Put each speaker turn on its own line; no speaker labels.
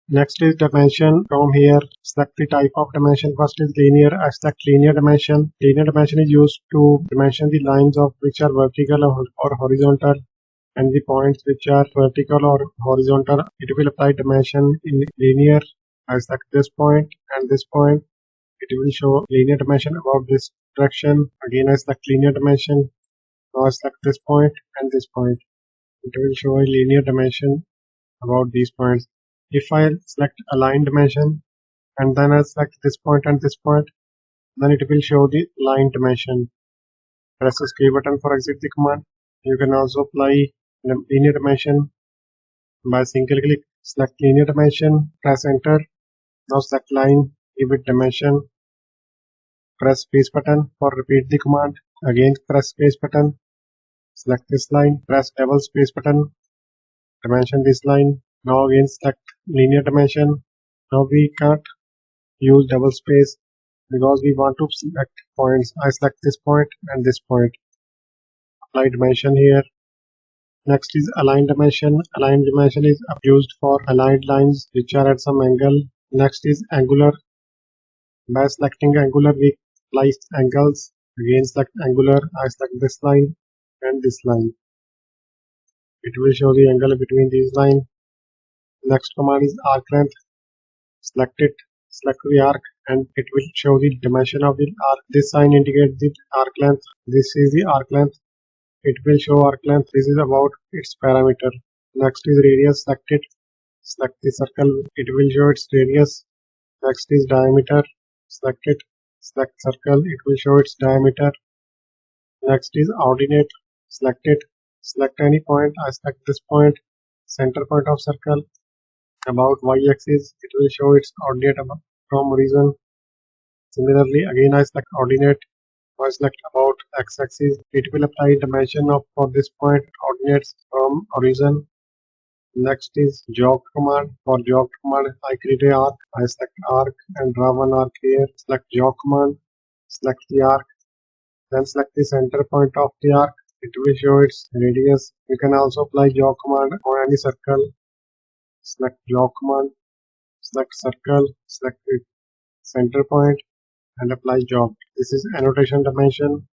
Next is dimension. From here, select the type of dimension. First is linear. I select linear dimension. Linear dimension is used to dimension the lines of which are vertical or horizontal, and the points which are vertical or horizontal. It will apply dimension in linear. I select this point and this point. It will show linear dimension about this direction. Again, I select linear dimension. Now I select this point and this point. It will show a linear dimension about these points. If I select align dimension and then I select this point and this point, then it will show the line dimension. Press the escape button for exit the command. You can also apply linear dimension by single click. Select linear dimension, press enter. Now select line, give it dimension. Press space button for repeat the command. Again press space button. Select this line, press double space button, dimension this line. Now again select linear dimension. Now we can't use double space because we want to select points. I select this point and this point. Apply dimension here. Next is align dimension. Align dimension is used for aligned lines which are at some angle. Next is angular. By selecting angular, we apply angles. Again select angular. I select this line and this line. It will show the angle between these lines. Next command is arc length. Select it, select the arc, and it will show the dimension of the arc. This sign indicates the arc length. This is the arc length. It will show arc length. This is about its parameter. Next is radius. Select it, select the circle. It will show its radius. Next is diameter. Select it, select circle. It will show its diameter. Next is ordinate. Select it, select any point. I select this point, center point of circle. About y-axis, it will show its ordinate from origin. Similarly, again I select ordinate. I select about x-axis. It will apply dimension of for this point ordinates from origin. Next is jog command. For jog command, I create a arc. I select arc and draw one arc here. Select jog command. Select the arc. Then select the center point of the arc. It will show its radius. You can also apply jog command on any circle. Select jog command. Select circle. Select the center point and apply jog. This is annotation dimension.